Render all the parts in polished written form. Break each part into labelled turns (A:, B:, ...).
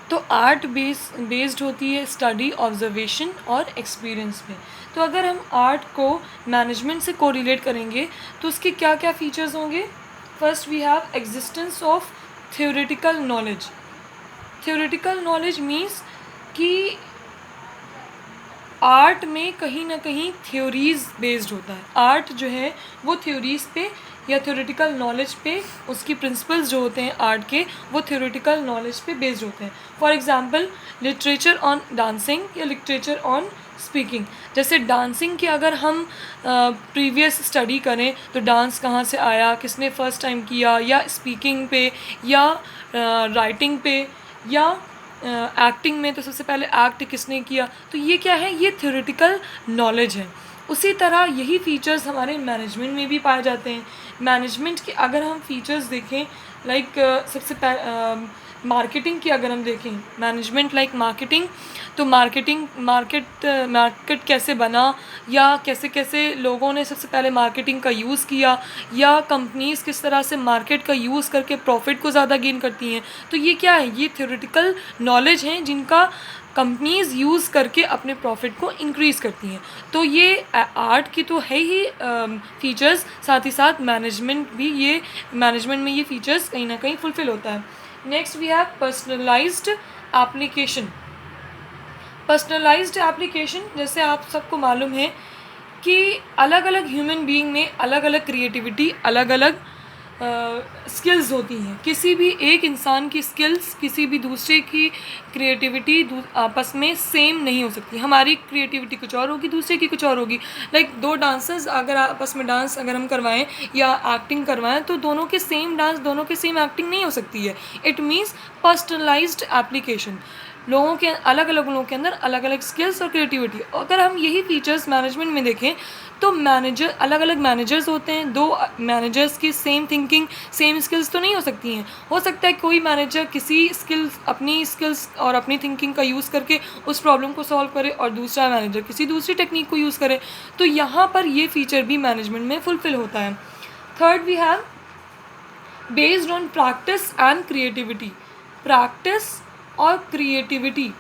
A: तो art based होती है स्टडी, ऑब्जर्वेशन और एक्सपीरियंस पे। तो अगर हम आर्ट को मैनेजमेंट से कोरिलेट करेंगे तो उसके क्या क्या फीचर्स होंगे? First we have existence of theoretical knowledge. Theoretical knowledge means कि आर्ट में कहीं ना कहीं थ्योरीज बेस्ड होता है। आर्ट जो है वो थ्योरीज पे या थ्योरेटिकल नॉलेज पे, उसकी प्रिंसिपल्स जो होते हैं आर्ट के वो थ्योरेटिकल नॉलेज पे बेस्ड होते हैं। For example literature on dancing या लिटरेचर ऑन स्पीकिंग। जैसे डांसिंग की अगर हम प्रीवियस स्टडी करें तो डांस कहाँ से आया, किसने फर्स्ट टाइम किया, या स्पीकिंग पे या राइटिंग पे या एक्टिंग में तो सबसे पहले एक्ट किसने किया, तो ये क्या है, ये थ्योरेटिकल नॉलेज है। उसी तरह यही फीचर्स हमारे मैनेजमेंट में भी पाए जाते हैं। मैनेजमेंट के अगर हम फीचर्स देखें, लाइक सबसे मार्केटिंग की अगर हम देखें, मैनेजमेंट लाइक मार्केटिंग, तो मार्केट कैसे बना, या कैसे कैसे लोगों ने सबसे पहले मार्केटिंग का यूज़ किया, या कंपनीज़ किस तरह से मार्केट का यूज़ करके प्रॉफिट को ज़्यादा गेन करती हैं। तो ये क्या है, ये थ्योरेटिकल नॉलेज हैं जिनका कंपनीज़ यूज़ करके अपने प्रॉफिट को इंक्रीज़ करती हैं। तो ये आर्ट की तो है ही फीचर्स, साथ ही साथ मैनेजमेंट में ये फीचर्स कहीं ना कहीं फुलफ़िल होता है। Next we have personalised application. Personalised application, जैसे आप सबको मालूम है कि अलग अलग ह्यूमन बीइंग में अलग अलग क्रिएटिविटी, अलग अलग स्किल्स होती हैं। किसी भी एक इंसान की स्किल्स किसी भी दूसरे की क्रिएटिविटी आपस में सेम नहीं हो सकती। हमारी क्रिएटिविटी कुछ और होगी, दूसरे की कुछ और होगी। लाइक दो डांसर्स अगर आपस में डांस अगर हम करवाएं या एक्टिंग करवाएं तो दोनों के सेम डांस, दोनों के सेम एक्टिंग नहीं हो सकती है। It means personalised application. लोगों के अलग अलग लोगों के अंदर अलग अलग स्किल्स और क्रिएटिविटी। अगर हम यही फीचर्स मैनेजमेंट में देखें तो अलग अलग मैनेजर्स होते हैं। दो मैनेजर्स की सेम थिंकिंग, सेम स्किल्स तो नहीं हो सकती हैं। हो सकता है कोई मैनेजर अपनी स्किल्स और अपनी थिंकिंग का यूज़ करके उस प्रॉब्लम को सॉल्व करे और दूसरा मैनेजर किसी दूसरी टेक्निक को यूज़ करे। तो यहाँ पर ये फीचर भी मैनेजमेंट में फुलफिल होता है। Third we have based on practice and creativity. Practice और क्रिएटिविटी,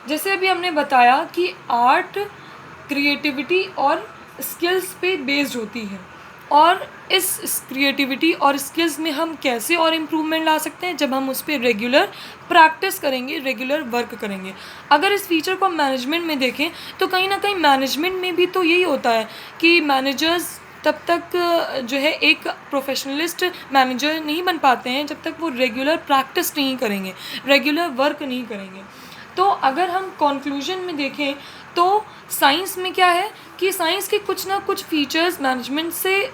A: जैसे अभी हमने बताया कि आर्ट क्रिएटिविटी और स्किल्स पे बेस्ड होती है, और इस क्रिएटिविटी और स्किल्स में हम कैसे और इम्प्रूवमेंट ला सकते हैं, जब हम उस पर रेगुलर प्रैक्टिस करेंगे, रेगुलर वर्क करेंगे। अगर इस फीचर को हम मैनेजमेंट में देखें तो कहीं ना कहीं मैनेजमेंट में भी तो यही होता है कि मैनेजर्स तब तक जो है एक प्रोफेशनलिस्ट मैनेजर नहीं बन पाते हैं जब तक वो रेगुलर प्रैक्टिस नहीं करेंगे, रेगुलर वर्क नहीं करेंगे। तो अगर हम कंक्लूजन में देखें तो साइंस में क्या है कि साइंस के कुछ ना कुछ फीचर्स मैनेजमेंट से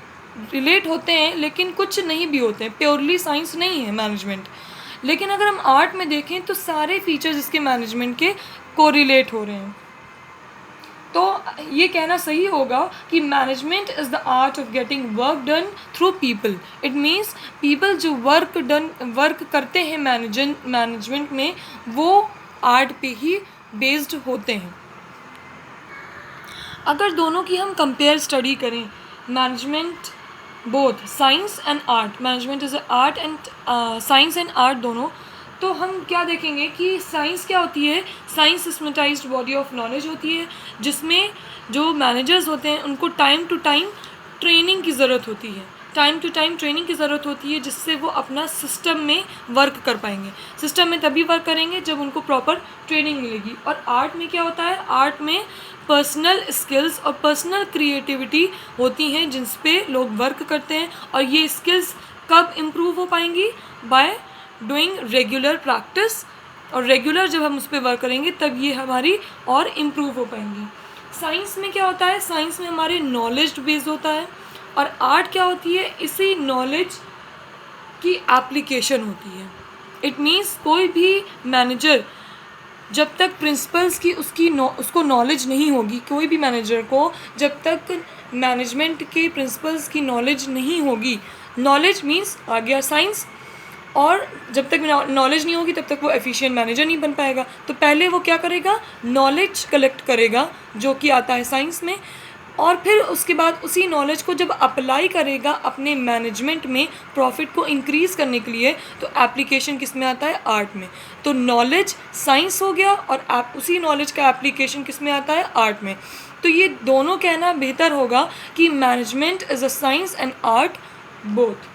A: रिलेट होते हैं, लेकिन कुछ नहीं भी होते हैं। प्योरली साइंस नहीं है मैनेजमेंट। लेकिन अगर हम आर्ट में देखें तो सारे फीचर्स इसके मैनेजमेंट के कोरिलेट हो रहे हैं। तो ये कहना सही होगा कि management is the art of getting work done through people. It means people जो वर्क करते हैं मैनेजमेंट में, वो आर्ट पे ही बेस्ड होते हैं। अगर दोनों की हम कंपेयर स्टडी करें, management both science and art, management is art and science and art दोनों, तो हम क्या देखेंगे कि साइंस क्या होती है, science systematised body of knowledge होती है, जिसमें जो मैनेजर्स होते हैं उनको टाइम टू टाइम ट्रेनिंग की ज़रूरत होती है, टाइम टू टाइम ट्रेनिंग की ज़रूरत होती है, जिससे वो अपना सिस्टम में वर्क कर पाएंगे। सिस्टम में तभी वर्क करेंगे जब उनको प्रॉपर ट्रेनिंग मिलेगी। और आर्ट में क्या होता है, आर्ट में पर्सनल स्किल्स और पर्सनल क्रिएटिविटी होती हैं जिस पे लोग वर्क करते हैं, और ये स्किल्स कब इम्प्रूव हो पाएंगी, बाय डूइंग रेगुलर प्रैक्टिस, और रेगुलर जब हम उस पर वर्क करेंगे तब ये हमारी और इम्प्रूव हो पाएंगी। साइंस में क्या होता है, साइंस में हमारे नॉलेज बेस्ड होता है, और आर्ट क्या होती है, इसी नॉलेज की एप्लीकेशन होती है। इट मीन्स कोई भी मैनेजर जब तक प्रिंसिपल्स की उसको नॉलेज नहीं होगी, कोई भी मैनेजर को जब तक मैनेजमेंट के प्रिंसिपल्स की नॉलेज नहीं होगी, नॉलेज मीन्स आ गया साइंस, और जब तक नॉलेज नहीं होगी तब तक वो एफिशिएंट मैनेजर नहीं बन पाएगा। तो पहले वो क्या करेगा, नॉलेज कलेक्ट करेगा, जो कि आता है साइंस में। और फिर उसके बाद उसी नॉलेज को जब अप्लाई करेगा अपने मैनेजमेंट में प्रॉफिट को इंक्रीज़ करने के लिए, तो एप्लीकेशन किस में आता है? आर्ट में। तो नॉलेज साइंस हो गया और आप उसी नॉलेज का एप्लीकेशन किस में आता है? आर्ट में। तो ये दोनों कहना बेहतर होगा कि management is a science and art both.